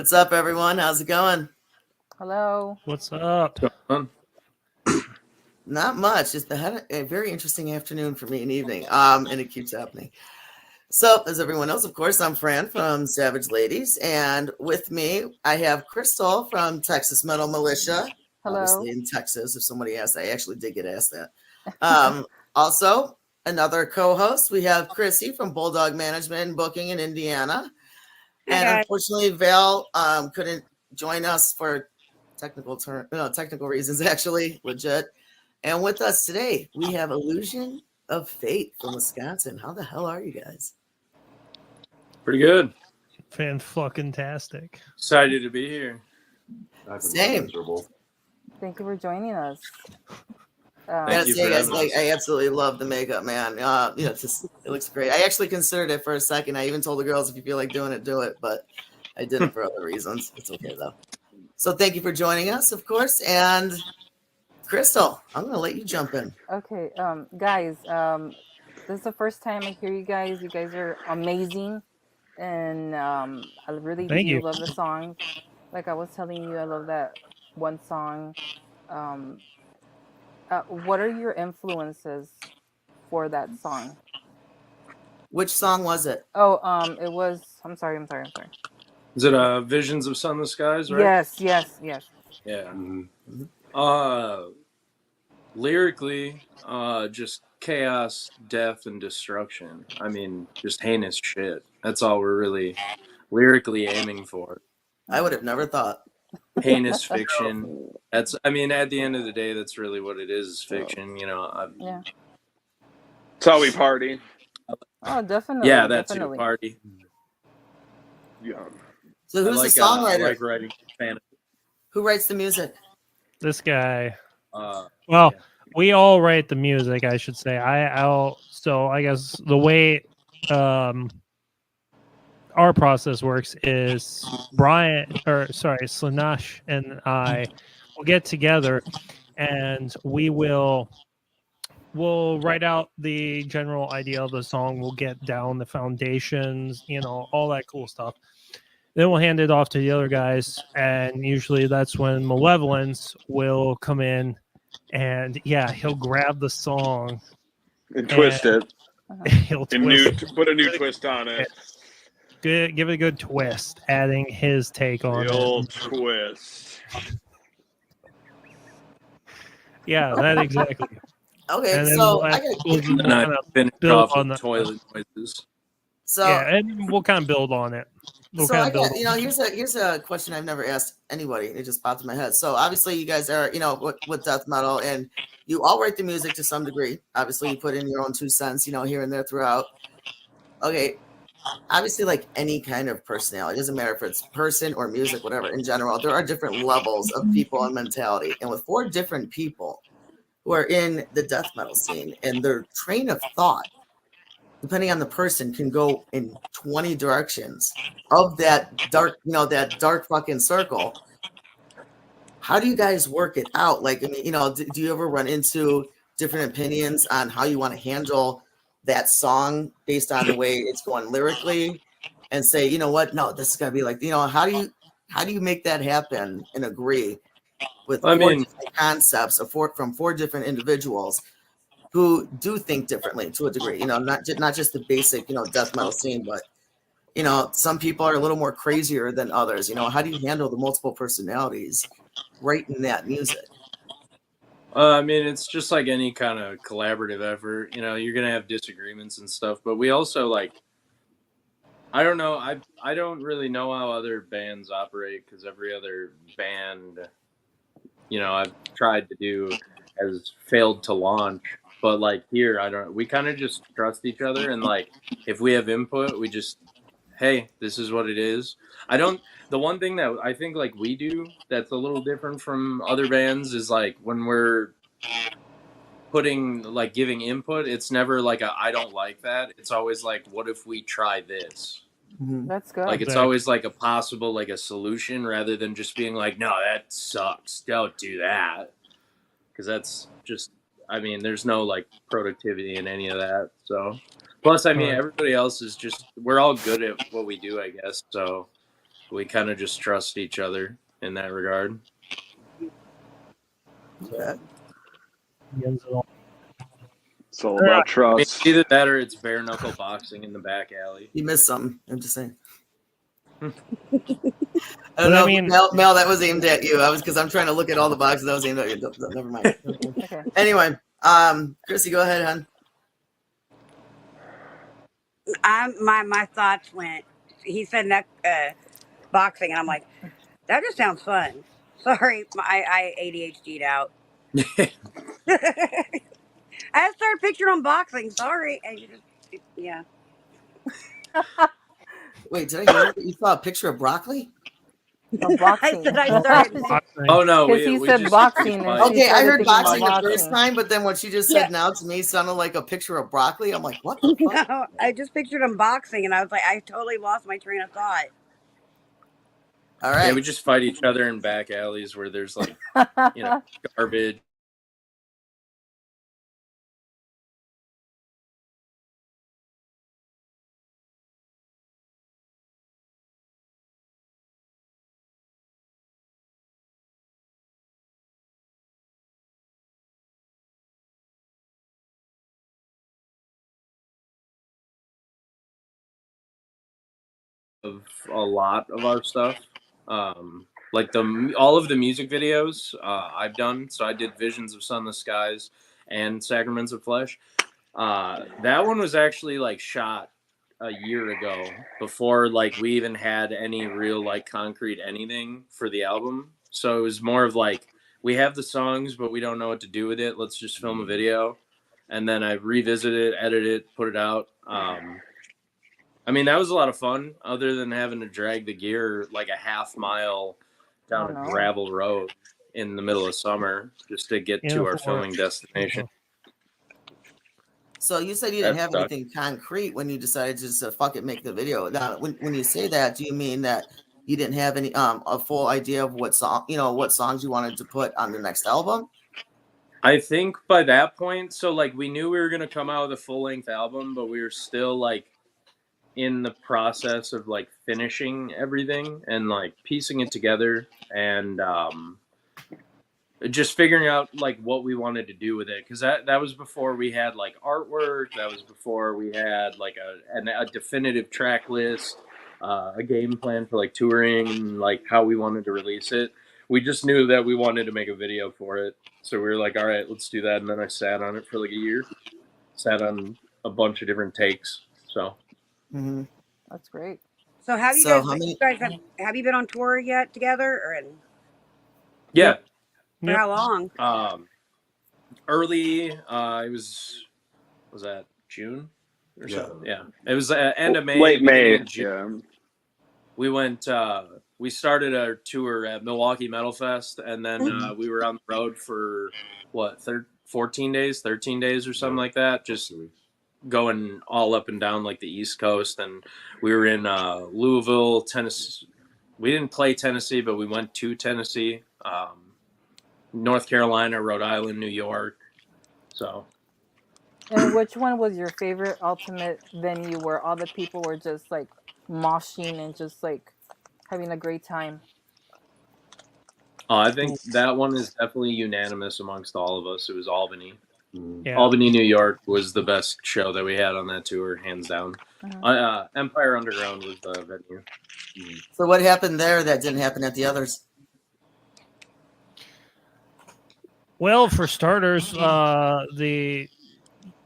What's up, everyone? How's it going? Hello. What's up? Not much. Just had a very interesting afternoon for me and evening. And it keeps happening. So, as everyone knows, of course, I'm Fran from Savage Ladies, and with me I have Crystal from Texas Metal Militia. Hello. Obviously in Texas. If somebody asked, I actually did get asked that. Also, another co-host, we have Chrissy from Bulldog Management and Booking in Indiana. And unfortunately, Val couldn't join us for technical reasons, actually, legit. And with us today, we have Illusion of Fate from Wisconsin. How the hell are you guys? Pretty good. Fan-fucking-tastic. Excited to be here. Same. Thank you for joining us. I say, guys, I absolutely love the makeup, man. It looks great. I actually considered it for a second. I even told the girls, if you feel like doing it, do it. But I didn't for other reasons. It's okay though. So thank you for joining us, of course. And Crystal, I'm going to let you jump in. Okay, guys, this is the first time I hear you guys. You guys are amazing, and I really do love the songs. Like I was telling you, I love that one song. What are your influences for that song? Which song was it? Oh, it was. I'm sorry. Is it Visions of Sunless Skies, right? Yes. Yeah. Lyrically, just chaos, death, and destruction. I mean, just heinous shit. That's all we're really lyrically aiming for. I would have never thought. Heinous fiction. At the end of the day, that's really what it is fiction, Yeah. That's how we party. Oh, definitely. Yeah, that's definitely. your party. Yeah. So who's the songwriter? I like writing fantasy. Who writes the music? This guy. We all write the music, I should say. So I guess the way our process works is Slaanesh and I will get together and we'll write out the general idea of the song. We'll get down the foundations, all that cool stuff. Then we'll hand it off to the other guys, and usually that's when Malevolence will come in, and he'll grab the song and twist it. He'll put a new twist on it. Give it a good twist, adding his take on the it. old twist. Yeah, that exactly. Okay, so I gotta build on the toilet noises. So and we'll kind of build on it. Here's a question I've never asked anybody. It just popped in my head. So obviously you guys are, with death metal, and you all write the music to some degree. Obviously you put in your own 2 cents, here and there throughout. Okay. Obviously, like any kind of personality, it doesn't matter if it's person or music, whatever, in general, there are different levels of people and mentality. And with 4 different people who are in the death metal scene, and their train of thought, depending on the person, can go in 20 directions of that dark fucking circle. How do you guys work it out? Like, do you ever run into different opinions on how you want to handle that song based on the way it's going lyrically, and say, you know what, no, this is gonna be like, how do you make that happen and agree with 4 different concepts from 4 different individuals who do think differently to a degree, not just the basic, death metal scene, but some people are a little more crazier than others. How do you handle the multiple personalities writing that music? It's just like any kind of collaborative effort. You're gonna have disagreements and stuff, but we also I don't know. I don't really know how other bands operate, because every other band, I've tried to do has failed to launch. But here, we kind of just trust each other, and if we have input, we just, hey, this is what it is. The one thing that I think we do that's a little different from other bands is when we're putting giving input, it's never I don't like that. It's always what if we try this? That's good. It's always a possible a solution, rather than just being no, that sucks, don't do that, because that's just, there's no productivity in any of that. So plus everybody else is just, we're all good at what we do, I guess. So We kind of just trust each other in that regard. Yeah. It's all about I mean, trust. either that or it's bare knuckle boxing in the back alley. You missed something. I'm just saying. I But don't I know, mean- Mel, that was aimed at you. I was because I'm trying to look at all the boxes that was aimed at you. Never mind. Okay. Anyway, Chrissy, go ahead, hon. My thoughts went. He said boxing, and I'm like, that just sounds fun. Sorry, I ADHD'd out. I started picturing on boxing. Sorry, and yeah. Wait, did I hear you saw a picture of broccoli? No, boxing. I said I started. Oh no, Because he said just boxing. And she Okay, I started heard thinking about boxing the first time, but then what she just said Yeah. now to me sounded like a picture of broccoli. I'm like, what the fuck? No, I just pictured him boxing, and I was like, I totally lost my train of thought. All Yeah, right. we just fight each other in back alleys where there's like garbage. Of a lot of our stuff, like all of the music videos I've done. So I did Visions of Sunless Skies and Sacraments of Flesh. That one was actually like shot a year ago before like we even had any real like concrete anything for the album. So it was more of like we have the songs but we don't know what to do with it. Let's just film a video, and then I revisit it, edit it, put it out. I mean, that was a lot of fun, other than having to drag the gear like a half mile down a gravel road in the middle of summer just to get to our filming destination. So you said you didn't That have sucked. anything concrete when you decided to just fuck it, make the video. Now, when you say that, do you mean that you didn't have any a full idea of what songs you wanted to put on the next album? I think by that point, so like we knew we were gonna come out with a full length album, but we were still like in the process of like finishing everything and like piecing it together and just figuring out like what we wanted to do with it, because that was before we had like artwork, that was before we had like a definitive track list, a game plan for like touring and like how we wanted to release it. We just knew that we wanted to make a video for it, so we were like, all right, let's do that. And then I sat on it for like a year, sat on a bunch of different takes. So Mm-hmm. That's great. So have you So guys? how many- You guys have you been on tour yet together, or yeah. for Yep. how long? Early, it was that June or so? Yeah, it was end of May, Late beginning May. of June. Yeah. We went. We started our tour at Milwaukee Metal Fest, and then we were on the road for what 13 days or something like that, just going all up and down like the East Coast. And we were in Louisville, Tennessee. We didn't play Tennessee, but we went to Tennessee, North Carolina, Rhode Island, New York. So And which one was your favorite ultimate venue where all the people were just like moshing and just like having a great time? I think that one is definitely unanimous amongst all of us. It was Albany. Yeah. Albany, New York was the best show that we had on that tour, hands down. Empire Underground was the venue. So what happened there that didn't happen at the others? Well, for starters, the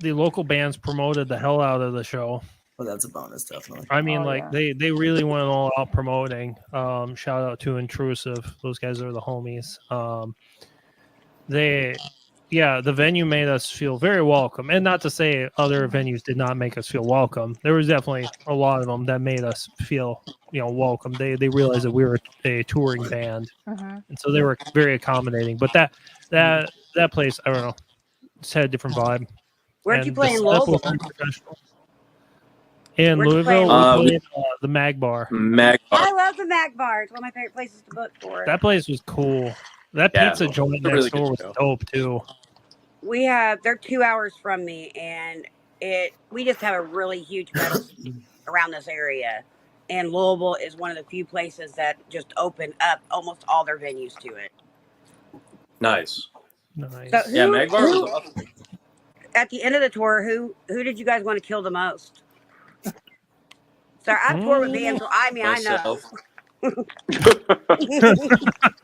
local bands promoted the hell out of the show. Well, that's a bonus, definitely. I mean, Oh, like yeah. they really went all out promoting. Shout out to Intrusive; those guys are the homies. The venue made us feel very welcome, and not to say other venues did not make us feel welcome. There was definitely a lot of them that made us feel, welcome. They realized that we were a touring band, Mm-hmm. and so they were very accommodating. But that place, I don't know, just had a different vibe. Where'd you And play the in setup was Louisville? very professional. In Where'd you play in Louisville, we Louisville? played the Mag Bar. Mag I love the Mac Bar. It's one of my favorite places to book for it. That place was cool. That Yeah, pizza joint a really next door good was show. dope too. They're 2 hours from me, and we just have a really huge metal scene around this area. and Louisville is one of the few places that just opened up almost all their venues to it. Nice. Nice. So Yeah, Magbar was awesome. at the end of the tour, who did you guys want to kill the most? Sorry, I've toured with bands, so I know. Myself.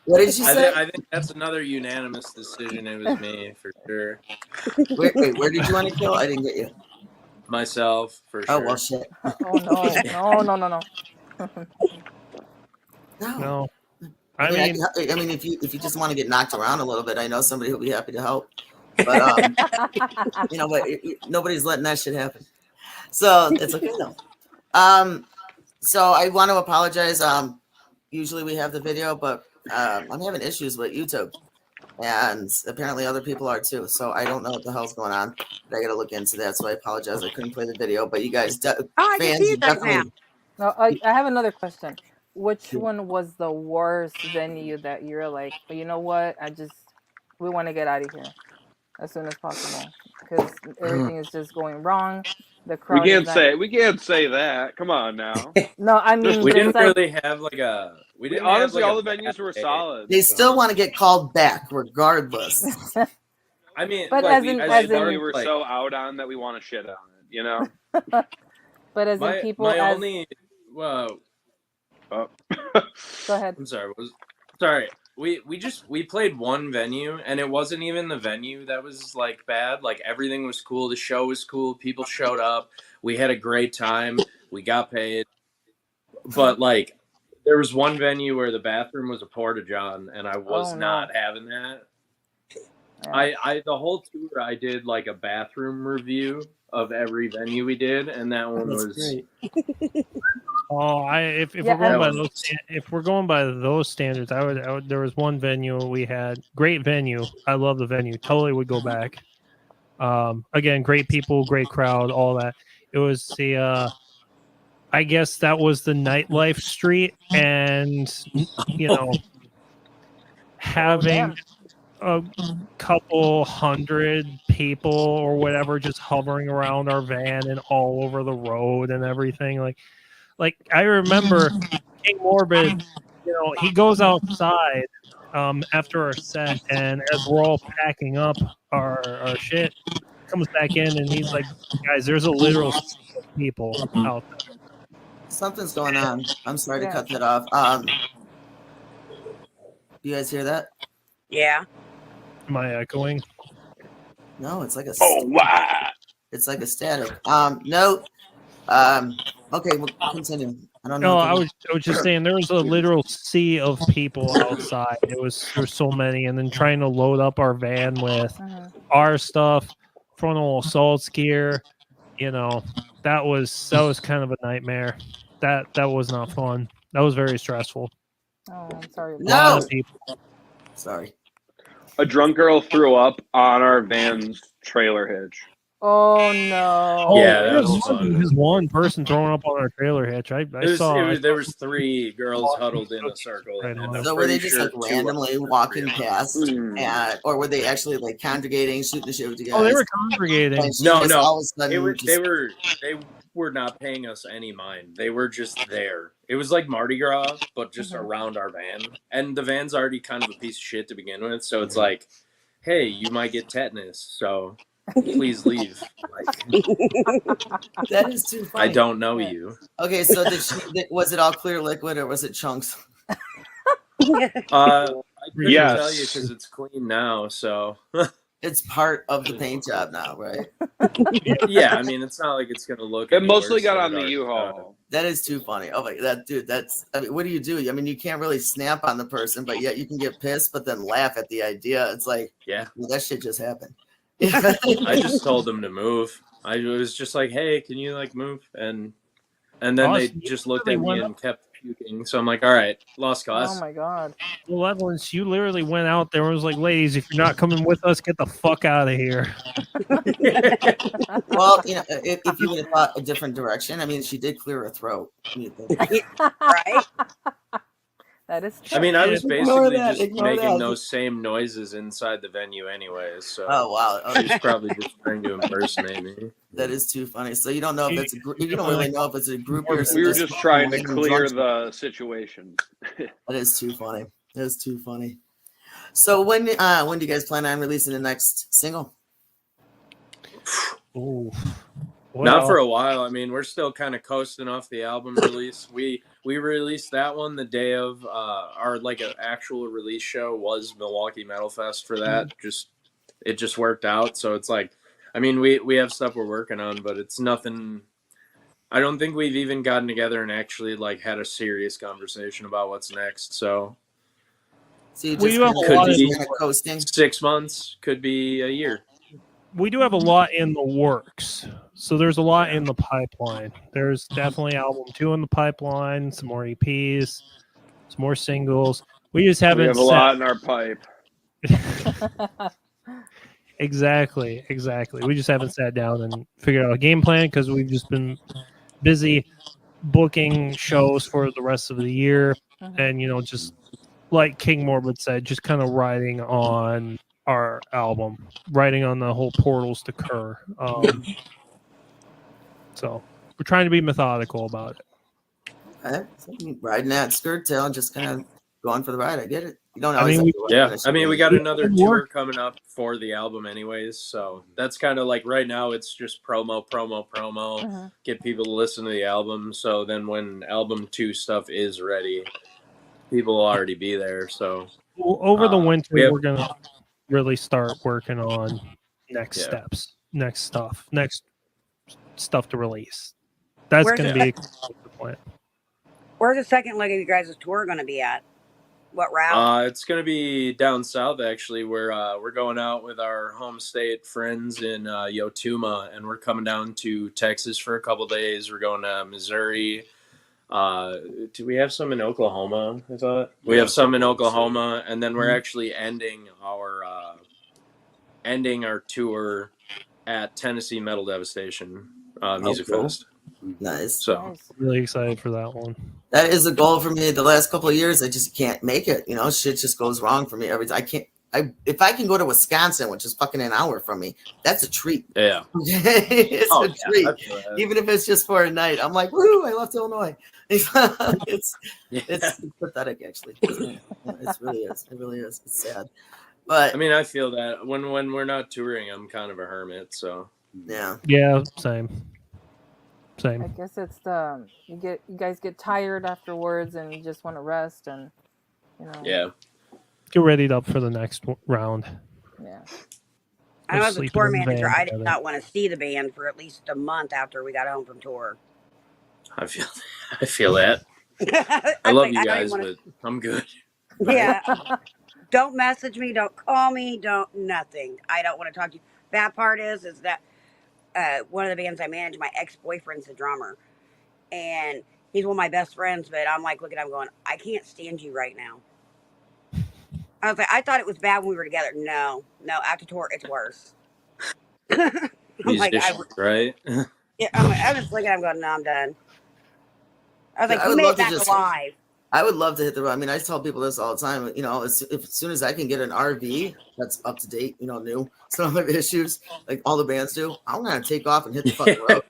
What did you say? I think that's another unanimous decision. It was me for sure. Wait, where did you want to kill? I didn't get you. Myself for Oh sure. well, shit. Oh no. No. I I mean, mean, if you just want to get knocked around a little bit, I know somebody who'll be happy to help. But but nobody's letting that shit happen. So it's okay though. So I want to apologize. Usually we have the video, but I'm having issues with YouTube, and apparently other people are too. So I don't know what the hell's going on. But I got to look into that. So I apologize. I couldn't play the video, but you guys, I can see fans, you guys now. definitely. No, I have another question. Which one was the worst venue that you're like, well, you know what? We want to get out of here as soon as possible because everything is just going wrong. The crowd. We can't say that. Come on now. No, I mean We it's didn't like, really have like a. We didn't Honestly, have, all like, the a venues bad were day. solid. They still want to get called back regardless. I mean, But like, as in- We were like, so out on that we want to shit on it, you know? but as in people as Well, Oh. go ahead. I'm sorry. Sorry. We played one venue, and it wasn't even the venue that was like bad. Like everything was cool. The show was cool. People showed up. We had a great time. We got paid. But like, there was one venue where the bathroom was a porta john, and I was Oh, no. not having that. Yeah. I the whole tour I did like a bathroom review of every venue we did, and that one That's was great. if we're going by those standards, I would. There was one venue we had, great venue. I love the venue. Totally would go back. Again, great people, great crowd, all that. It was the. I guess that was the Nightlife Street, and having a couple hundred people or whatever just hovering around our van and all over the road and everything. Like I remember King Morbid, he goes outside after our set, and as we're all packing up our shit, comes back in and he's like, guys, there's a literal sea of people out there. Something's going on. I'm sorry to Yeah. cut that off. You guys hear that? Yeah. Am I echoing? No, it's like a. Oh, wow. It's like a static. No. Okay, we'll continue. I don't know. No, I was just saying there was a literal sea of people outside. There's so many, and then trying to load up our van with Mhm. our stuff, frontal assault gear. That was kind of a nightmare. That was not fun. That was very stressful. Oh, I'm sorry. No. A lot of people. Sorry. A drunk girl threw up on our van's trailer hitch. Oh no. Yeah, there that was was fun. just one person throwing up on our trailer hitch. I saw. There was 3 girls huddled in a circle. Right and on. I'm So were they pretty just sure like 2 randomly were walking real. past, or were they actually like congregating, shooting the shit with you guys? Oh, they were congregating. And she No, just no. all of a sudden They just- were not paying us any mind. They were just there. It was like Mardi Gras, but just around our van. And the van's already kind of a piece of shit to begin with, so it's like, hey, you might get tetanus, so please leave. Like, That is too funny. I don't know you. Okay, so was it all clear liquid or was it chunks? I couldn't Yes. tell you because it's clean now, so It's part of the paint job now, right? yeah, I mean, it's not like it's gonna look. It any mostly worse got than on it the already U-Haul. That is too funny. Oh my god, dude, I mean, what do? I mean, you can't really snap on the person, but yet you can get pissed, but then laugh at the idea. It's like, Yeah, well, that shit just happened. I just told them to move. I was just like, "Hey, can you like move?" And then they Awesome. just looked They at me went and kept puking. So I'm like, "All right, lost Oh class." my god. Well, Evelyn's, you literally went out there and was like, ladies, if you're not coming with us, get the fuck out of here. Well, if you would have thought a different direction, I mean, she did clear her throat. Right? That is true. I mean, I was Ignore basically that, just ignore making that. those same noises inside the venue anyways. So Oh wow, okay. she's probably just trying to impersonate me. That is too funny. So you don't know if it's a you don't Yeah. really know if it's a group or We were just trying to random clear drunk- the situation. That is too funny. That is too funny. So when do you guys plan on releasing the next single? Ooh. Not for a while. I mean, we're still kind of coasting off the album release. We released that one the day of our like an actual release show was Milwaukee Metal Fest for that. It just worked out. So it's like, I mean, we have stuff we're working on, but it's nothing. I don't think we've even gotten together and actually like had a serious conversation about what's next. So you We just do have kinda- a lot just of- kinda coasting. 6 months could be a year. We do have a lot in the works. So there's a lot in the pipeline. There's definitely album 2 in the pipeline, some more EPs, some more singles. We just We haven't have a lot in our pipe. Exactly. We just haven't sat down and figured out a game plan because we've just been busy booking shows for the rest of the year. Mhm. And, just like King Morbid said, just kind of riding on our album, riding on the whole Portals to Kerr. So we're trying to be methodical about it. Okay. So you riding that skirt tail and just kind of going for the ride. I get it. You don't I always mean, have to ride Yeah, that I mean, we shit. got another Good tour work. coming up for the album, anyways. So that's kind of like right now, it's just promo, Mhm. get people to listen to the album. So then when album 2 stuff is ready, people will already be there. So Over the winter, we have- we're going to really start working on next Yeah. steps, next stuff to release. That's Where's going to it- be the plan. Where's the second leg of you guys' tour going to be at? What route? it's gonna be down south actually. We're going out with our home state friends in Yotuma, and we're coming down to Texas for a couple days. We're going to Missouri. Do we have some in Oklahoma? I thought we have some in Oklahoma, and then we're actually ending our tour at Tennessee Metal Devastation Music cool. Fest. Nice. So Nice. Really excited for that one. That is a goal for me. The last couple of years, I just can't make it. Shit just goes wrong for me every time. If I can go to Wisconsin, which is fucking an hour from me, that's a treat. yeah, It's a treat. I feel that. Even if it's just for a night, I'm like, woo! I left Illinois. It's Yeah. pathetic, actually. It really is. It really is. It's sad, but I mean, I feel that when we're not touring, I'm kind of a hermit. So yeah. Yeah, same. I guess it's you guys get tired afterwards and you just want to rest and yeah. Get ready up for the next round. yeah. I know as a sleeping tour in the manager, van I did together. not want to see the band for at least a month after we got home from tour. I feel that. I I'm love like, you I don't guys, even but I'm good. Yeah. Don't message me. Don't call me. Don't nothing. I don't want to talk to you. Bad part is that one of the bands I manage, my ex-boyfriend's the drummer, and he's one of my best friends. But I'm like, looking at him, going, I can't stand you right now. I was like, I thought it was bad when we were together. No, after tour, it's worse. I'm like, Musician, right? yeah, I was looking at him, going, no, I'm done. I was like, I you would made love it to back just- alive. I would love to hit the road. I mean, I tell people this all the time. As soon as I can get an RV that's up to date, new, some of the issues like all the bands do, I'm gonna take off and hit the fucking road.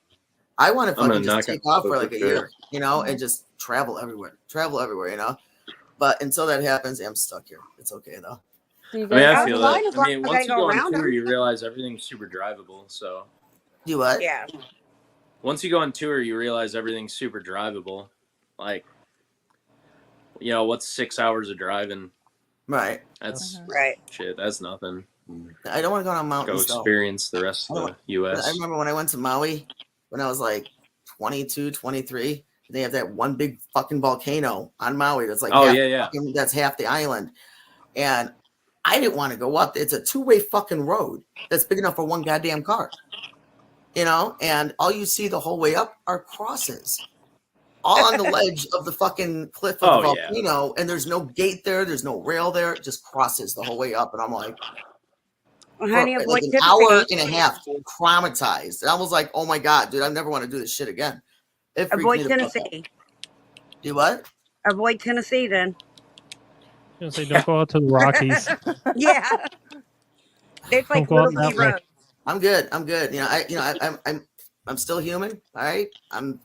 I want to I'm gonna fucking just knock take on off for like a wood, year, and just travel everywhere. But until that happens, I'm stuck here. It's okay though. Do you I mean, I guys feel Well, that. as I long mean, as once I you go go on around tour, them. you realize everything's super drivable. So Do what? Yeah. once you go on tour, you realize everything's super drivable. Like, what's 6 hours of driving? Right. That's Mhm. Right. shit. That's nothing. I don't want to go on Go mountains though. experience the rest of the U.S. I remember when I went to Maui when I was like 22, 23. They have that one big fucking volcano on Maui that's like Oh, half, yeah. that's half the island. And I didn't want to go up. It's a two-way fucking road that's big enough for one goddamn car. And all you see the whole way up are crosses. All on the ledge of the fucking cliff of the Oh, yeah. volcano, and there's no gate there, there's no rail there, it just crosses the whole way up. And I'm like, Well, honey, for avoid like an hour Tennessee. and a half, traumatized. And I was like, oh my god, dude, I never want to do this shit again. It freaked me Avoid the fuck out. Tennessee. Do what? Avoid Tennessee then. gonna say, don't go out to the Rockies. Yeah. It's like Don't go out Little that Key way. Road. I'm good. I'm good. I'm still human. All right. I'm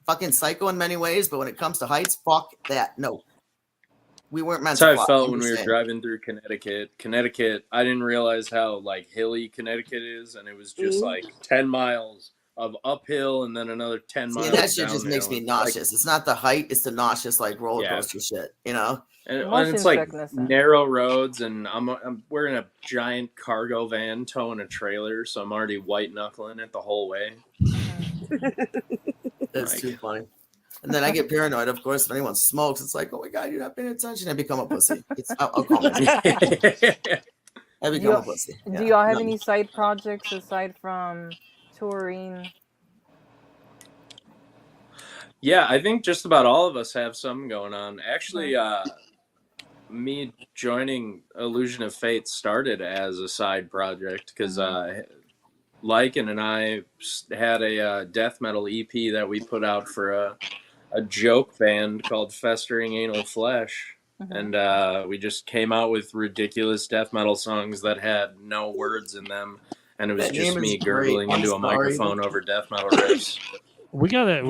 fucking psycho in many ways, but when it comes to heights, fuck that. No, we weren't meant That's how to I fly. felt I'm when just we were saying. driving through Connecticut. Connecticut, I didn't realize how like hilly Connecticut is, and it was just like 10 miles of uphill and then another 10 See, miles that shit just makes downhill. me Like, nauseous. It's not the height; it's the nauseous like roller Yeah. coaster shit. You know. and Motion it's like sickness. narrow roads, and we're in a giant cargo van towing a trailer, so I'm already white knuckling it the whole way. That's Like- too funny. And then I get paranoid, of course, if anyone smokes. It's like, oh my god, you're not paying attention. I become a pussy. I'll call myself. I become a pussy. Do y'all have any side projects aside from touring? Yeah, I think just about all of us have something going on. Actually, me joining Illusion of Fate started as a side project because Lycan and I had a death metal EP that we put out for a joke band called Festering Anal Flesh. And we just came out with ridiculous death metal songs that had no words in them. And it was That just name me is great. gurgling into a I'm sorry. microphone over death metal riffs. We gotta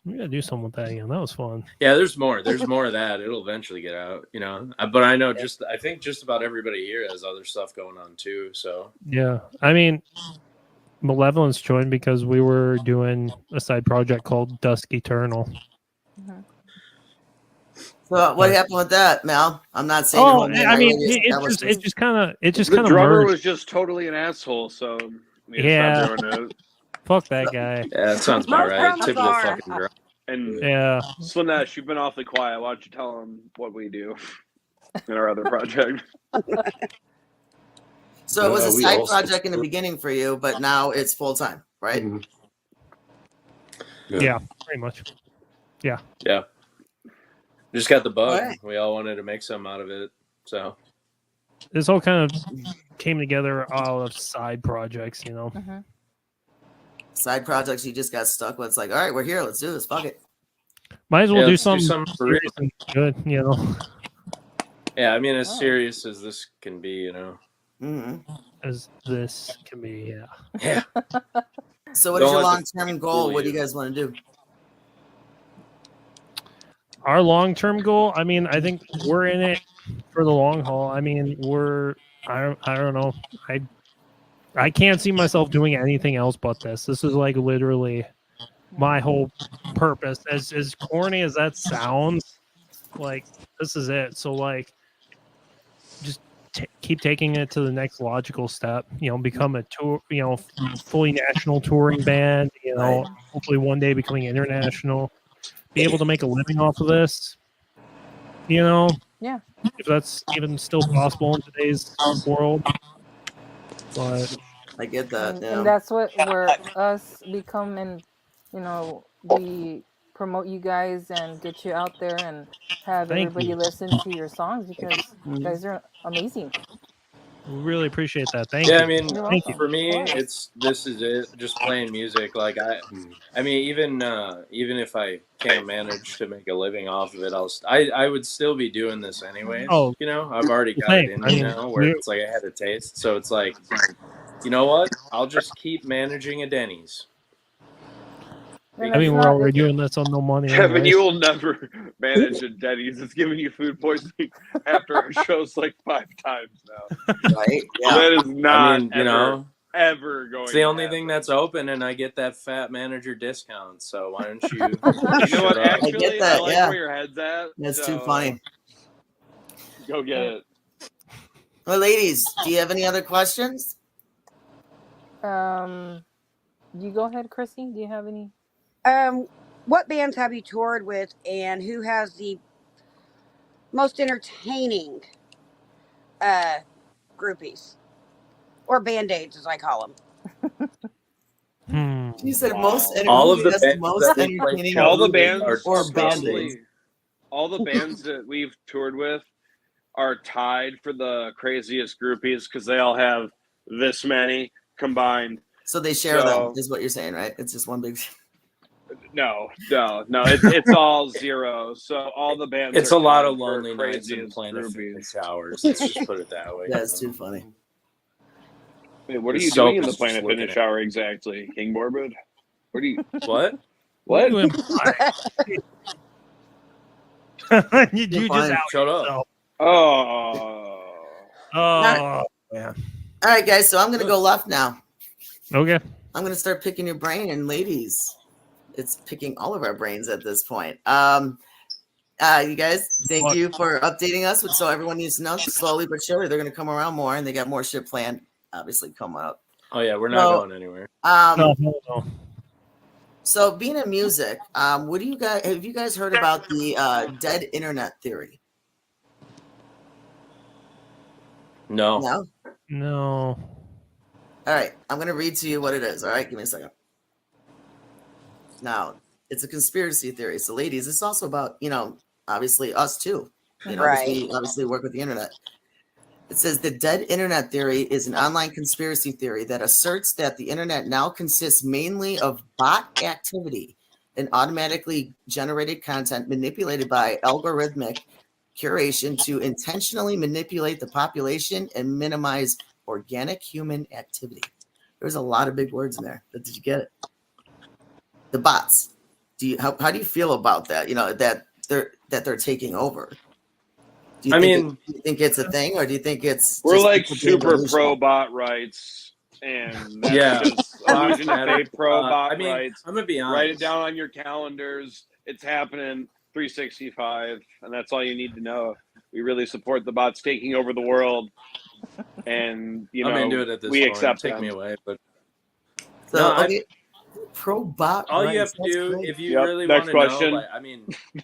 do something with that again. That was fun. Yeah, there's more. There's more of that. It'll eventually get out, you know. But I know I think just about everybody here has other stuff going on too. So Yeah, I mean, Malevolence joined because we were doing a side project called Dusk Eternal. So what happened with that, Mal? I'm not saying. Oh, your whole I mean, name, it just kind of The drummer merged. was just totally an asshole, so we Yeah. stopped doing it. Fuck that guy. yeah, that sounds about right. Most Typical are. fucking drunk. And Yeah, Slanesh, you've been awfully quiet. Why don't you tell him what we do in our other project? So it was a We side also- project in the beginning for you, but now it's full time, right? Mhm. yeah, pretty much. Yeah. Just got the bug. Alright. We all wanted to make something out of it. So This all kind of came together out of side projects, you know. Side projects you just got stuck with. It's like, all right, we're here. Let's do this. Fuck it. Might as well Yeah, do let's do something, something for real. serious and good, you know, yeah, I mean, as serious as this can be, you know. hmm as this can be. Yeah. Yeah. So what Don't is your let long the term goal? fool What do you. you guys want to do? Our long-term goal, I mean, I think we're in it for the long haul. I mean, I don't know. I can't see myself doing anything else but this. This is like literally my whole purpose. As corny as that sounds, like this is it. So like, just keep taking it to the next logical step. You know, become a tour. You know, fully national touring band. You know, hopefully one day becoming international. Be able to make a living off of this. You know, Yeah. if that's even still possible in today's world. But I get that. And, Yeah. and that's what where us become, and you know, we promote you guys and get you out there and have Thank everybody you. listen to your songs because you guys are amazing. we really appreciate that. Thank Yeah, you. I mean, You're Thank welcome. for me, Of course. this is it. Just playing music. Like I mean, even if I can't manage to make a living off of it, I would still be doing this anyways. Oh, You know, I've already got same. it in I me mean, now, where it's like I had a taste. So it's like, you know what? I'll just keep managing a Denny's. And I mean, it's we're not- already doing this on no money. Kevin, anyways. you will never manage a Denny's. It's giving you food poisoning after our shows like 5 times now. Right. Yeah. That is not I mean, ever, you know, ever going it's the to only happen. thing that's open, and I get that fat manager discount. So why don't you? You know shut what? up? Actually, I get that, like yeah. where your head's at. That's so too funny. Go get it. Well, ladies, do you have any other questions? You go ahead, Chrissy. Do you have any? What bands have you toured with, and who has the most entertaining groupies or band-aids, as I call them? You said most. All of the that's bands most that we play entertaining. All the shows with bands are or disgusting. band-aids. All the bands that we've toured with are tied for the craziest groupies because they all have this many combined. So they share So- them, is what you're saying, right? It's just one big. No. It's all zero. So all the bands. It's are a lot tied of for lonely nights and craziest Planet groupies. Fitness showers. Let's just put it that way. That's too funny. Wait, what are The you soap doing in the is just Planet looking Fitness at- shower exactly, King Borbid? What are you? What? What? You just fine. out Shut up. yourself. Oh. Oh, man. All right, guys. So I'm gonna go left now. Okay. I'm gonna start picking your brain, and ladies, it's picking all of our brains at this point. You guys, thank you for updating us. So everyone needs to know, slowly but surely, they're gonna come around more, and they got more shit planned. Obviously, coming up. Oh yeah, we're not going anywhere. No. So being in music, what do you guys have you guys heard about the dead internet theory? No. No? All right, I'm going to read to you what it is. All right, give me a second. Now, it's a conspiracy theory. So ladies, it's also about, obviously us too. Right. We obviously work with the internet. It says the dead internet theory is an online conspiracy theory that asserts that the internet now consists mainly of bot activity and automatically generated content manipulated by algorithmic curation to intentionally manipulate the population and minimize organic human activity. There's a lot of big words in there. But did you get it? The bots. How do you feel about that? That they're taking over. Do you think it's a thing, or do you think it's We're just like people being super delusional? pro bot rights, and that's Yeah. just illusion to fake pro bot I mean, rights. I'm gonna be honest. Write it down on your calendars. It's happening 365, and that's all you need to know. We really support the bots taking over the world, and I'm into it at this we point. accept Take them. me away, but So, No, okay, pro bot. all you have rights, to that's do great. if you Yep, really next want to question. know,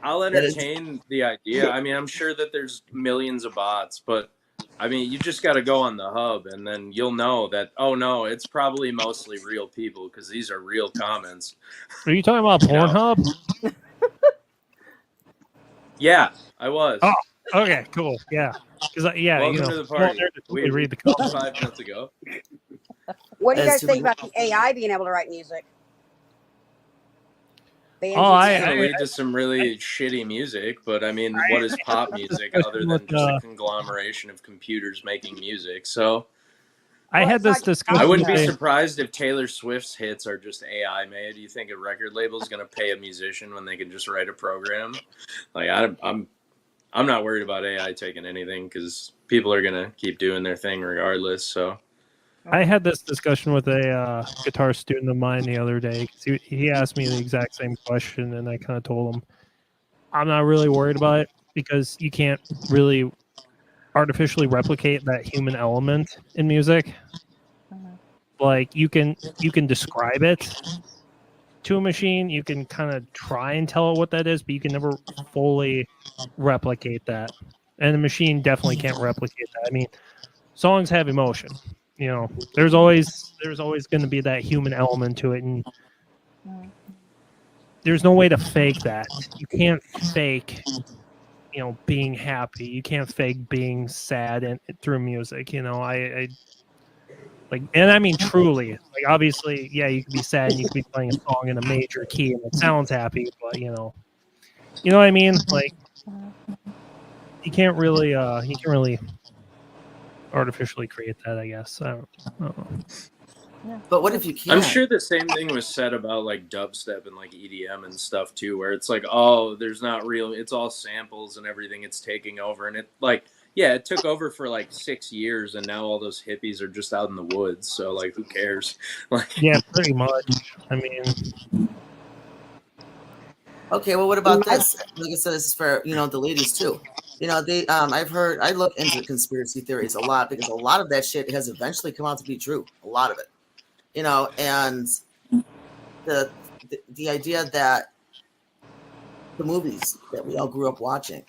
I'll That is- entertain the idea. I'm sure that there's millions of bots, but you just got to go on the hub, and then you'll know that. Oh no, it's probably mostly real people because these are real comments. Are you talking about Pornhub? Yeah, I was. Oh, okay, cool. Yeah. Because, Welcome to the party. We read the We comments. 5 minutes ago. What do you That's guys think too about the AI being able to write music? Bands Oh, and I- stuff. It'll lead to some really shitty music, but what is pop music other than with, just a conglomeration of computers making music? So I Well, had it's this like- discussion. I wouldn't be today. surprised if Taylor Swift's hits are just AI made. Do you think a record label is going to pay a musician when they can just write a program? Like I'm not worried about AI taking anything because people are going to keep doing their thing regardless. So I had this discussion with a guitar student of mine the other day. 'Cause he asked me the exact same question, and I kind of told him, I'm not really worried about it because you can't really artificially replicate that human element in music. Like you can describe it to a machine. You can kind of try and tell it what that is, but you can never fully replicate that. And the machine definitely can't replicate that. I mean, songs have emotion. There's always going to be that human element to it, and there's no way to fake that. You can't fake, being happy. You can't fake being sad and through music. I truly, like, obviously, yeah, you could be sad and you could be playing a song in a major key and it sounds happy, but you know what I mean? Like, you can't really artificially create that, I guess. I don't know. But what if you can't? I'm sure the same thing was said about like dubstep and like EDM and stuff too, where it's like, oh, there's not real, it's all samples and everything, it's taking over. And it it took over for like 6 years, and now all those hippies are just out in the woods. So like, who cares? Like, Yeah, pretty much. I mean, Okay, well, what about this? Like I said, this is for the ladies too. I look into conspiracy theories a lot because a lot of that shit has eventually come out to be true. A lot of it, and the idea that the movies that we all grew up watching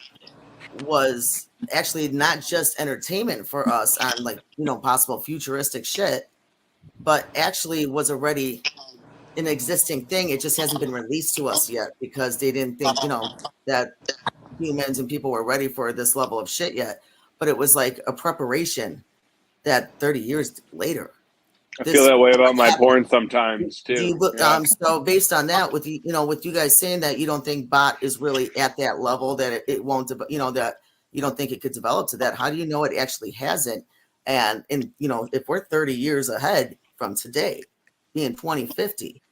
was actually not just entertainment for us on like possible futuristic shit, but actually was already an existing thing. It just hasn't been released to us yet because they didn't think that humans and people were ready for this level of shit yet. But it was like a preparation that 30 years later I feel that way about my porn sometimes Do too. you, Yeah. so based on that, with with you guys saying that you don't think bot is really at that level, that it won't, that you don't think it could develop to that. How do you know it actually hasn't? And if we're 30 years ahead from today, being 2050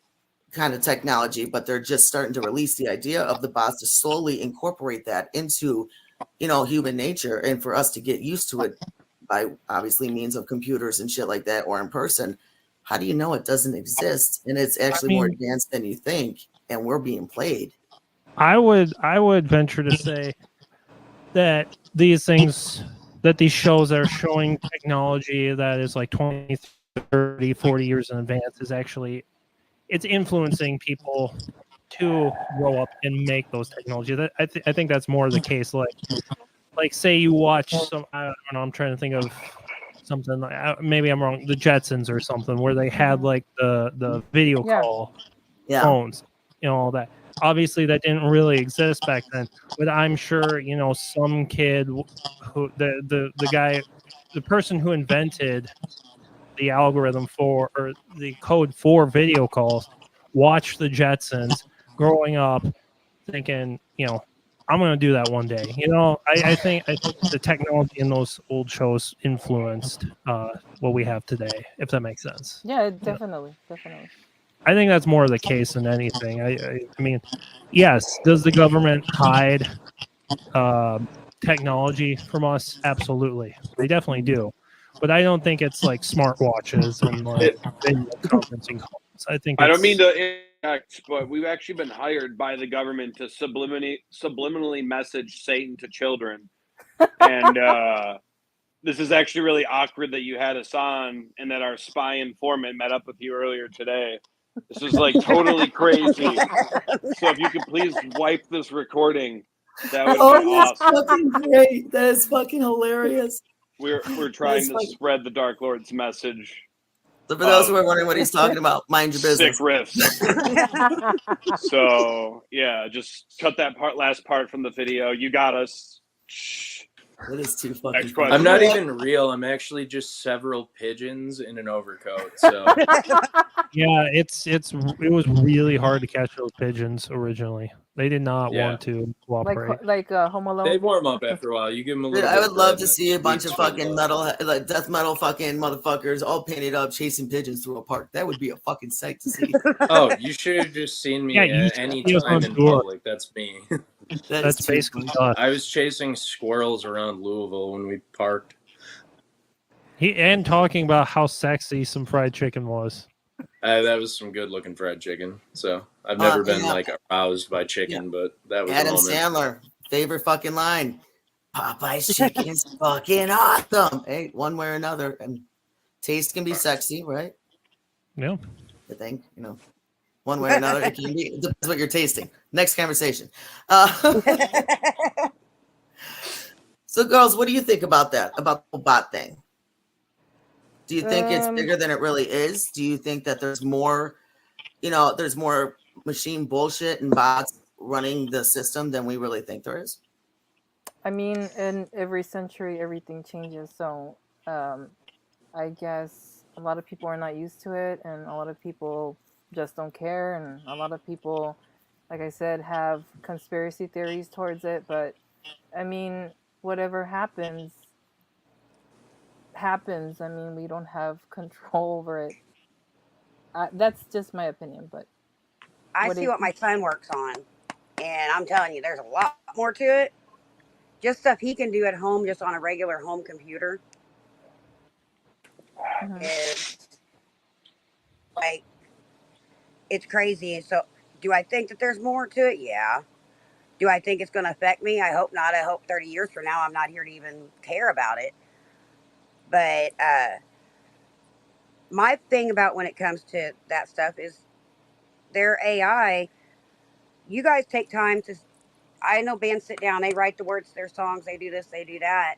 kind of technology, but they're just starting to release the idea of the bots to slowly incorporate that into, human nature, and for us to get used to it by obviously means of computers and shit like that, or in person. How do you know it doesn't exist and it's actually more advanced than you think, and we're being played? I would venture to say that these things, that these shows that are showing technology that is like 20, 30, 40 years in advance is actually, it's influencing people to grow up and make those technologies. I think that's more the case. Like say you watch some, I don't know, I'm trying to think of something, maybe I'm wrong, the Jetsons or something, where they had like the video call phones, all that. Obviously that didn't really exist back then, but I'm sure some kid who the guy, the person who invented the algorithm for, or the code for video calls, watched the Jetsons growing up thinking, I'm going to do that one day. I think the technology in those old shows influenced what we have today, if that makes sense. Yeah, definitely. I think that's more the case than anything. I mean, yes, does the government hide technology from us? Absolutely. They definitely do. But I don't think it's like smartwatches and like video conferencing calls. I think I don't mean to interject, but we've actually been hired by the government to subliminally message Satan to children. And this is actually really awkward that you had us on and that our spy informant met up with you earlier today. This is like totally crazy. So if you could please wipe this recording, that would be awesome. That's fucking great. That is fucking hilarious. We're trying to spread the Dark Lord's message. So for those who are wondering what he's talking about, mind your business. Sick riffs. So yeah, just cut that last part from the video. You got us. That is too fucking. I'm not even real. I'm actually just several pigeons in an overcoat. So yeah, it was really hard to catch those pigeons originally. They did not want to cooperate. Like Home Alone. They warm up after a while. You give them a little. I would love to see a bunch of fucking metal, like death metal, fucking motherfuckers all painted up chasing pigeons through a park. That would be a fucking sight to see. Oh, you should have just seen me at any time in public. That's me. That's basically us. I was chasing squirrels around Louisville when we parked. And talking about how sexy some fried chicken was. That was some good looking fried chicken. So I've never been like aroused by chicken, but that was Adam a moment. Sandler, favorite fucking line. Popeye's chicken is fucking awesome. Hey, one way or another, and taste can be sexy, right? Yeah. I think one way or another, it can be. It depends what you're tasting. Next conversation. So, girls, what do you think about that? About the bot thing? Do you think it's bigger than it really is? Do you think that there's more, there's more machine bullshit and bots running the system than we really think there is? I mean, in every century, everything changes. So I guess a lot of people are not used to it, and a lot of people just don't care. And a lot of people, like I said, have conspiracy theories towards it. But I mean, whatever happens. I mean, we don't have control over it. That's just my opinion, but I see what my son works on, and I'm telling you, there's a lot more to it. Just stuff he can do at home, just on a regular home computer. Is like, it's crazy. So, do I think that there's more to it? Yeah. Do I think it's going to affect me? I hope not. I hope 30 years from now, I'm not here to even care about it. But my thing about when it comes to that stuff is their AI. You guys take time to. I know bands sit down, they write the words to their songs, they do this, they do that.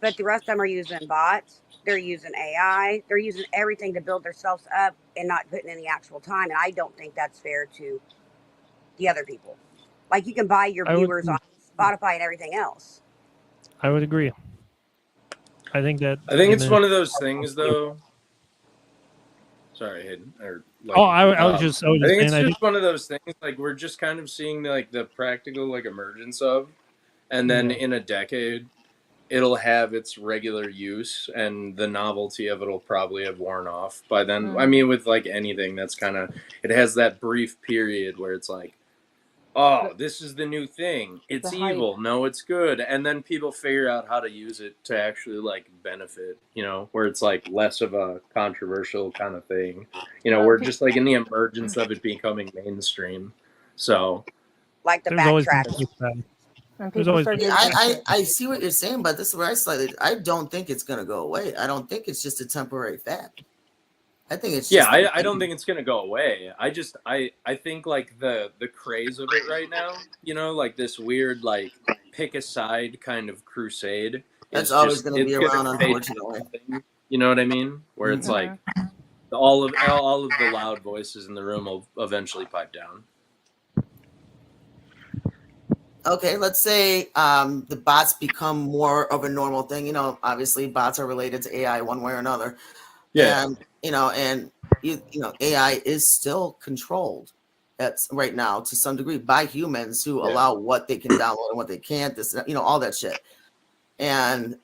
But the rest of them are using bots. They're using AI. They're using everything to build themselves up and not putting in the actual time. And I don't think that's fair to the other people. Like, you can buy your viewers on Spotify and everything else. I would agree. I think it's one of those things, though. Sorry, Hayden, or like, Oh, I was just I think saying. it's I think just one of those things. Like we're just kind of seeing like the practical like emergence of, and then in a decade, it'll have its regular use, and the novelty of it'll probably have worn off by then. I mean, with like anything, that's kind of it has that brief period where it's like, oh, this is the new thing. It's the hype. evil. No, it's good. And then people figure out how to use it to actually like benefit, you know, where it's like less of a controversial kind of thing. You know, we're just like in the emergence of it becoming mainstream. So Like the there's always been backtrack. like that. And There's people always start been- getting I see what you're saying, but this is where I slightly. I don't think it's going to go away. I don't think it's just a temporary fad. I think it's yeah, just I don't think it's gonna go away. I think like the craze of it right now, you know, like this weird like pick a side kind of crusade. that's is always just- going to be it's gonna around, fade unfortunately. thing, you know what I mean? Where it's like all of the loud voices in the room will eventually pipe down. Okay, let's say the bots become more of a normal thing. You know, obviously bots are related to AI one way or another. Yeah. And you know, AI is still controlled right now to some degree by humans who Yeah. allow what they can download and what they can't. This, you know, all that shit. And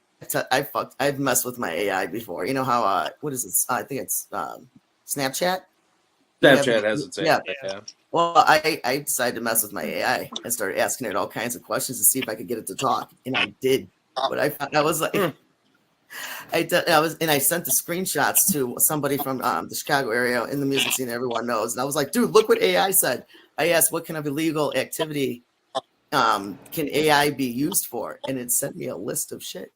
I've messed with my AI before. You know how what is it? I think it's Snapchat. Snapchat has its yeah. yeah. Well, I decided to mess with my AI and started asking it all kinds of questions to see if I could get it to talk, and I did. But I found I was like, I sent the screenshots to somebody from the Chicago area in the music scene everyone knows, and I was like, dude, look what AI said. I asked what kind of illegal activity can AI be used for, and it sent me a list of shit,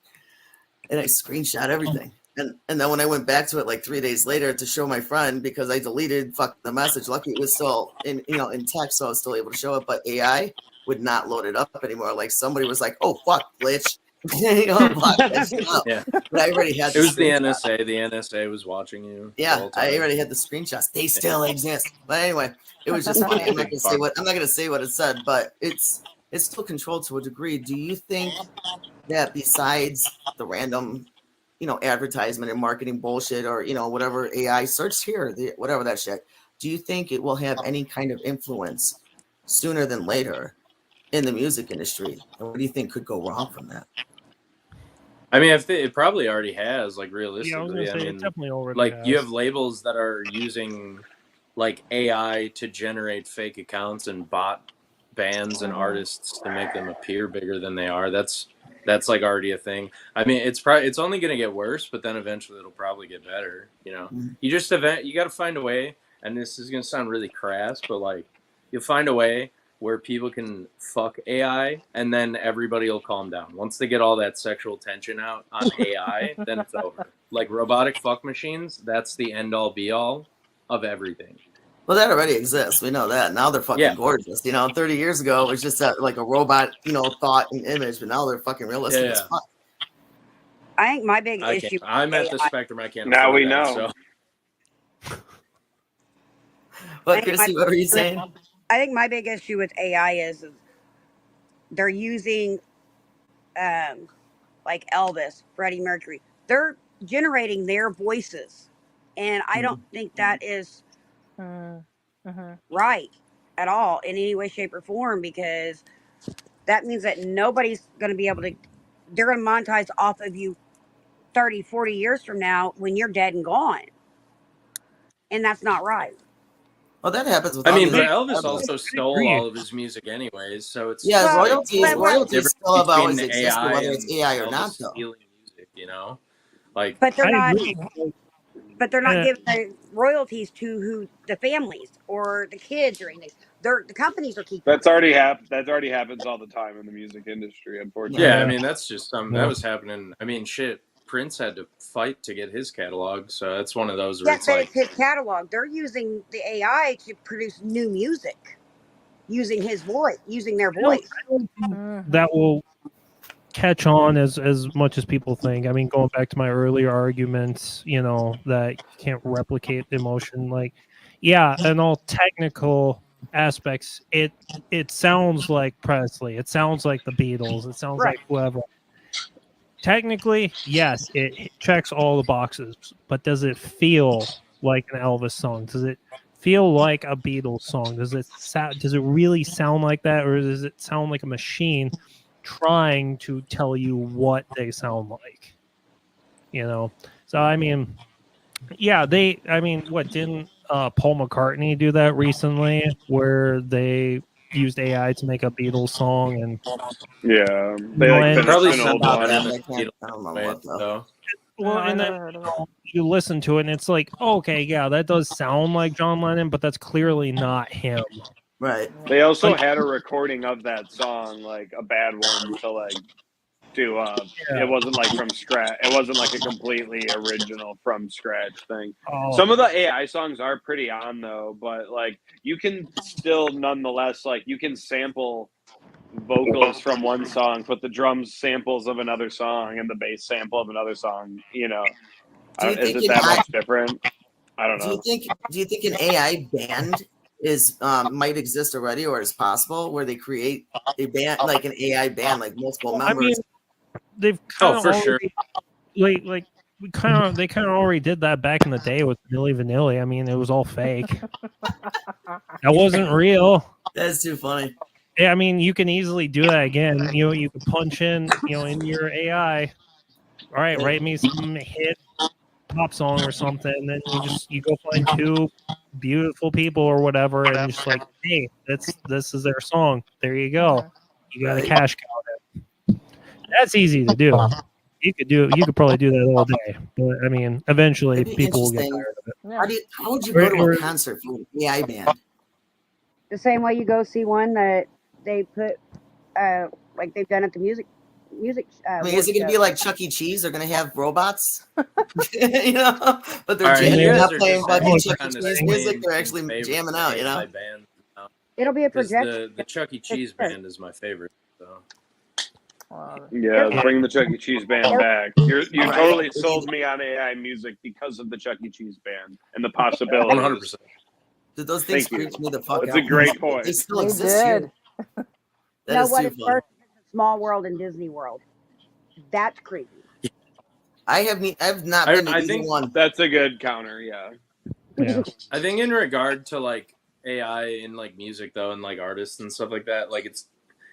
and I screenshot everything. And then when I went back to it like 3 days later to show my friend, because I deleted the message, lucky it was still in text, so I was still able to show it, but AI would not load it up anymore. Like somebody was like, "Oh fuck, glitch," block that shit up. Yeah. But I already had. It was the screenshot. NSA. The NSA was watching you. the Yeah, whole I time. already had the screenshots. They still exist. But anyway, it was just funny. I'm not gonna say what it said, but it's still controlled to a degree. Do you think that besides the random, advertisement and marketing bullshit, or whatever AI search here, whatever that shit, do you think it will have any kind of influence sooner than later in the music industry? And what do you think could go wrong from that? I mean, it probably already has. Like realistically, Yeah, I was gonna say I it mean, definitely already like has. you have labels that are using like AI to generate fake accounts and bot bands and artists to make them appear bigger than they are. That's like already a thing. I mean, it's only going to get worse, but then eventually it'll probably get better. You just you got to find a way, and this is going to sound really crass, but like you'll find a way where people can fuck AI, and then everybody will calm down. Once they get all that sexual tension out on AI, then it's over. Like robotic fuck machines, that's the end all be all of everything. Well, that already exists. We know that. Now they're fucking gorgeous. 30 years ago, it was just like a robot, thought and image, but now they're fucking realistic as fuck. I think my big issue. I'm at the spectrum. I can't. Now we that, know. So. What, Chrissy? What were you saying? I think my big issue with AI is they're using, like Elvis, Freddie Mercury. They're generating their voices, and I don't think that is right at all in any way, shape, or form, because that means that nobody's going to be able to. They're going to monetize off of you 30, 40 years from now when you're dead and gone, and that's not right. Well, that happens with. I mean, but Elvis also stole all of his music, anyways. So it's royalties still have always between existed, AI whether it's AI or and not, Elvis though. stealing music, like. But they're not. agree. But they're not giving the royalties to the families or the kids or anything. The companies are keeping. That's already happens all the time in the music industry, unfortunately. Yeah, I mean that's just something that was happening. I mean, shit. Prince had to fight to get his catalog, so that's one of those where Yes, it's but like it's his catalog. They're using the AI to produce new music, using his voice, using their voice. That will catch on as much as people think. I mean, going back to my earlier arguments, that you can't replicate emotion. Like, yeah, in all technical aspects, it sounds like Presley. It sounds like the Beatles. It sounds like whoever. Technically, yes, it checks all the boxes, but does it feel like an Elvis song? Does it feel like a Beatles song? Does it really sound like that, or does it sound like a machine trying to tell you what they sound like? So I mean, yeah, what didn't Paul McCartney do that recently, where they used AI to make a Beatles song? And Yeah, they No, like and- finished Probably an some old about one. that, in but I the can't. Beatles I don't know way, what though. though. well, No, I and never then heard of it. you listen to it, and it's like, okay, yeah, that does sound like John Lennon, but that's clearly not him. Right. They also Like- had a recording of that song, like a bad one, to like do. Yeah. It wasn't like from scratch. It wasn't like a completely original from scratch thing. Oh, Some of the AI songs are pretty on though, but like you can still nonetheless like you can sample vocals from one song, put the drums samples of another song, and the bass sample of another song. You know, Do you is think it an that AI much different? I don't Do know. you think an AI band is might exist already, or is possible where they create a band like an AI band, like multiple I mean, members? they've kind of for sure. like they kind of already did that back in the day with Milli Vanilli. I mean, it was all fake. That wasn't real. That's too funny. Yeah, I mean, you can easily do that again. You can punch in, in your AI. All right, write me some hit pop song or something. And then you go find two beautiful people or whatever, and just like, hey, this is their song. There you go. You got a Right. cash cow there. That's easy to do. You could probably do that all day. But I mean, eventually It'd be people will get interesting. tired of it. Yeah. How would you go to Or- a concert for an AI band? The same way you go see one that they put, like they've done at the music. I mean, is it going to be like Chuck E. Cheese? They're going to have robots, but they're All right, jamming, you they're guys not are playing just fucking all Chuck E. kinda Cheese saying music. They're actually favorite jamming out, AI band now. It'll be a 'Cause projection. the Chuck E. Cheese band is my favorite. So. Wow. Yeah, bring the Chuck E. Cheese band back. You Right. totally sold me on AI music because of the Chuck E. Cheese band and the possibilities. 100%. Dude, those things Thank you. freak me the fuck That's out. a great point. They still They exist did. here. You That know is what? too It's funny. first Small World and Disney World. That's creepy. I've not been to I either think one. That's a good counter. Yeah. Yeah. I think in regard to like AI in like music though, and like artists and stuff like that, like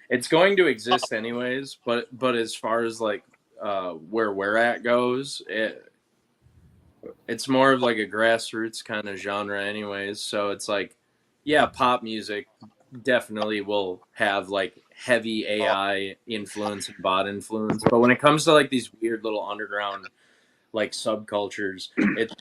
it's going to exist anyways. But as far as like where we're at goes, it's more of like a grassroots kind of genre anyways. So it's like, yeah, pop music definitely will have like heavy AI influence and bot influence. But when it comes to like these weird little underground like subcultures, it's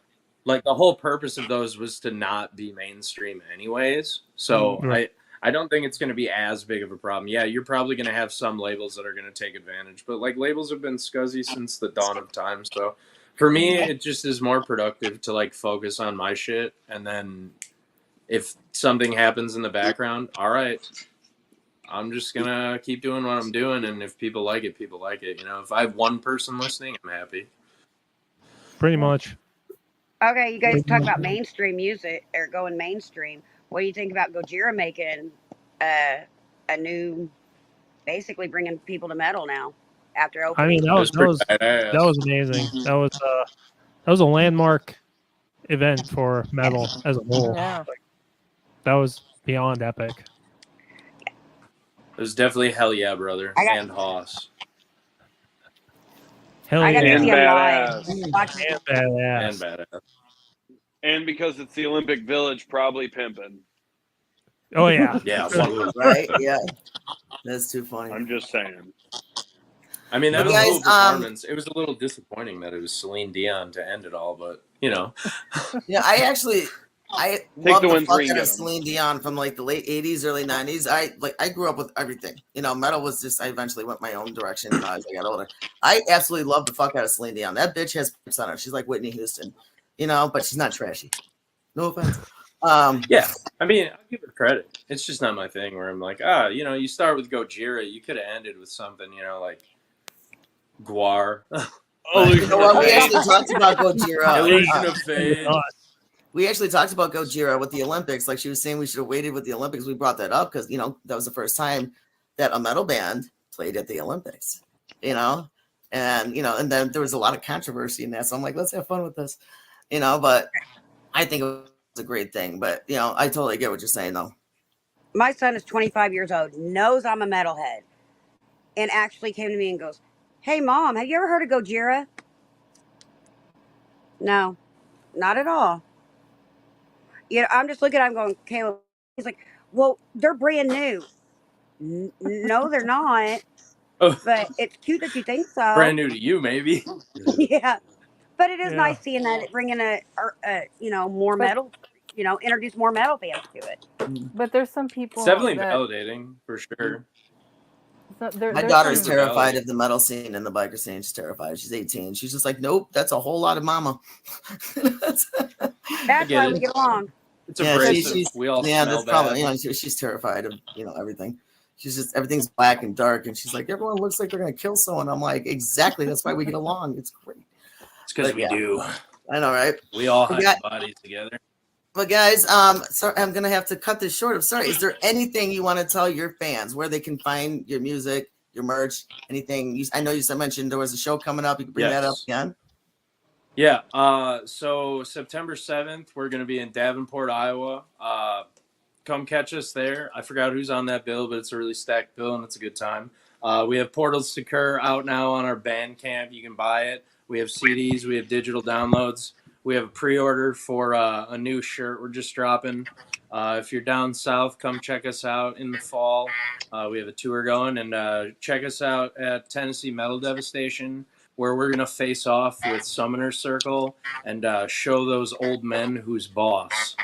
like the whole purpose of those was to not be mainstream anyways. So Right. I don't think it's going to be as big of a problem. Yeah, you're probably going to have some labels that are going to take advantage, but like labels have been scuzzy since the dawn of time. So for me, it just is more productive to like focus on my shit. And then if something happens in the background, all right, I'm just going to keep doing what I'm doing. And if people like it, people like it. You know, if I have one person listening, I'm happy. Pretty much. Okay, you guys talk about mainstream music or going mainstream. What do you think about Gojira making a new, basically bringing people to metal now after I opening? mean, that was badass. that was amazing. That was a landmark event for metal as a whole. Yeah. Like, that was beyond epic. It was definitely Hell Yeah, Brother, I got- and Hoss. Hell I got yeah, to And see him badass. live. Watch and And badass. badass. And because it's the Olympic Village, probably pimping. Oh yeah, Yeah, fuck. Right? Yeah. That's too funny. I'm just saying. I mean, that But was guys, a cool performance. It was a little disappointing that it was Celine Dion to end it all, but you know, Yeah, I love the the wins fuck where you out get of 'em. Celine Dion from like the late '80s, early '90s. I grew up with everything. You know, metal was just. I eventually went my own direction as I got older. I absolutely love the fuck out of Celine Dion. That bitch has pipes on her. She's like Whitney Houston, you know, but she's not trashy. No offense. yeah. I mean, I'll give her credit. It's just not my thing. Where I'm like, you start with Gojira, you could have ended with something, like Guar, You know what? We actually talked about Gojira. Illusion of Fate. We actually talked about Gojira with the Olympics. Like she was saying, we should have waited with the Olympics. We brought that up because that was the first time that a metal band played at the Olympics. And and then there was a lot of controversy in that. So I'm like, let's have fun with this, But I think it was a great thing, but you know, I totally get what you're saying though. My son is 25 years old, knows I'm a metalhead, and actually came to me and goes, "Hey, Mom, have you ever heard of Gojira?" No, not at all. You know, I'm just looking at him going, Caleb. He's like, "Well, they're brand new." No, they're not. Oh, But it's cute that you think so. brand new to you, maybe. Yeah, but it is Yeah. nice seeing that it bringing you know, more metal, you know, introduce more metal fans to it. But there's some people It's definitely that validating for sure. My daughter's terrified of the metal scene and the biker scene. She's terrified. She's 18. She's just like, nope, that's a whole lot of mama. That's get why it. we get along. It's Yeah, abrasive. We all smell that's bad. probably, you know, she's terrified of, you know, everything. She's just, everything's black and dark. And she's like, everyone looks like they're going to kill someone. I'm like, exactly. That's why we get along. It's great. It's because But we yeah. do. I know, right? We all We have got- bodies together. But guys, so I'm gonna have to cut this short. I'm sorry. Is there anything you want to tell your fans where they can find your music, your merch, anything? I know you mentioned there was a show coming up. You can bring that up Yes. again. Yeah. So September 7th, we're going to be in Davenport, Iowa. Come catch us there. I forgot who's on that bill, but it's a really stacked bill and it's a good time. We have Portals to Cur out now on our Bandcamp. You can buy it. We have CDs. We have digital downloads. We have a pre-order for a new shirt we're just dropping. If you're down south, come check us out in the fall. We have a tour going, and check us out at Tennessee Metal Devastation, where we're going to face off with Summoner Circle and show those old men who's boss.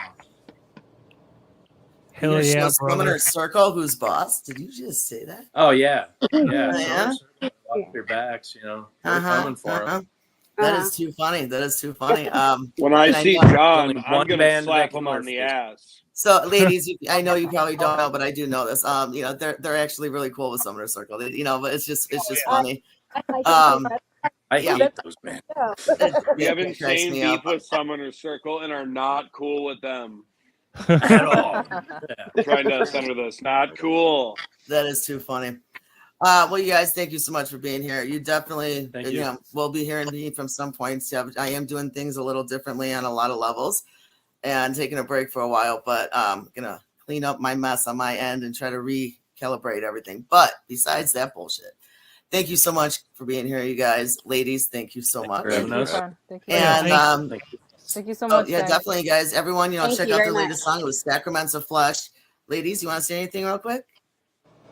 Hell yeah, Summoner brother. Circle, who's boss? Did you just say that? Oh, yeah. Yeah. Yeah? Summoner Circle, watch your backs, you know. We're coming for them. That is too funny. That is too funny. When I And I see know- John, Only I'm one gonna band slap that him can on the merge. ass. So, ladies, I know you probably don't know, but I do know this. You know, they're actually really cool with Summoner Circle. You know, but it's just funny. I Yeah. hate those men. We have It cracks insane me beef up. with Summoner Circle and are not cool with them. At all. Trying to center this. Not cool. That is too funny. Well, you guys, thank you so much for being here. You definitely, Thank you. know, will be hearing me from some points. Yeah, I am doing things a little differently on a lot of levels and taking a break for a while, but I'm going to clean up my mess on my end and try to recalibrate everything. But besides that bullshit, thank you so much for being here, you guys. Ladies, thank you so much. for having us. Thank you. And Thank you. Thank you so much. yeah, guys. definitely, guys. Everyone, you know, Thank check you out very the latest much. song. It was Sacraments of Flesh. Ladies, you want to say anything real quick?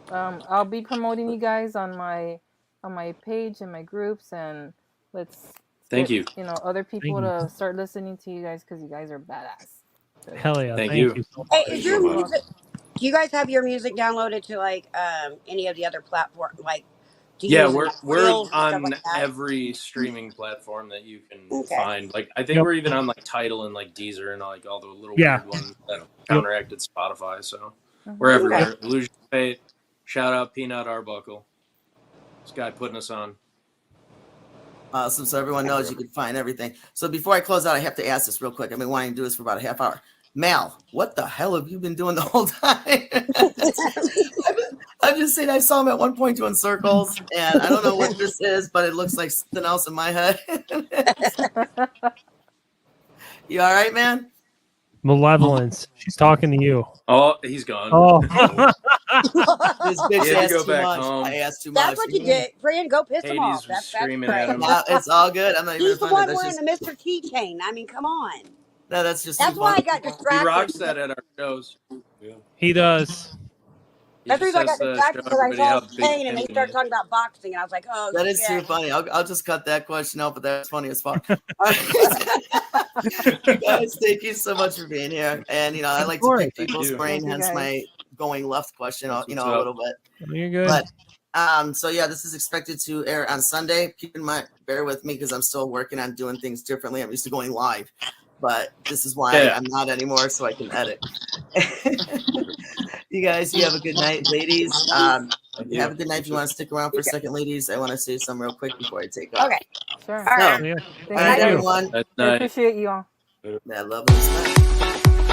I'll be promoting you guys on my page and my groups, and let's Thank get, you. You know, other people Thank you. to start listening to you guys because you guys are badass. Hell yeah. Thank Thank you. you. so Hey, much. is Thank your you so much. music? Do you guys have your music downloaded to like any of the other platforms? Like, do you Yeah, use we're Reels and stuff on like that? every streaming platform that you can Okay. find. Like I think Yep. we're even on like Tidal and like Deezer and like all the little Yeah. weird ones that counteracted Spotify. So we're everywhere. Illusion of Fate. Shout out Peanut Arbuckle. This guy putting us on. Awesome. So everyone knows you can find everything. So before I close out, I have to ask this real quick. I've been wanting to do this for about a half hour. Mal, what the hell have you been doing the whole time? I'm just saying I saw him at one point doing circles, and I don't know what this is, but it looks like something else in my head. You all right, man? Malevolence. She's talking to you. Oh, he's gone. Oh. This bitch He had to asked go too back much. home. I asked too much. That's what you did, Brian. Go piss him Hades off. was That's screaming right. at him. No, it's all good. I'm not even He's the offended. one That's wearing just, the Mr. Keychain. I mean, come on. no, that's just That's too why I funny. got He distracted. rocks that at our shows. He does. He That's the just reason I has got to distracted show because I everybody how saw big Kane and they pimping started is. talking about boxing, and I was like, oh, That is too shit. funny. I'll just cut that question out, but that's funny as fuck. You guys, thank you so much for being here. And you know, I like to pick Thank people's you. brain, Thank you, hence guys. my going left question. That's You know, what's a up. little bit. You're good. But so yeah, this is expected to air on Sunday. Keep in mind, bear with me because I'm still working on doing things differently. I'm used to going live, but this is why Yeah. I'm not anymore, so I can edit. You guys, you have a good night, ladies. Thank you. Have a good night. If you want to stick around for a second, ladies, I want to say something real quick before I take off. Okay. Sure. All right. Yeah. Thank All right, you. everyone. That's I nice. appreciate you all. Yeah, love this.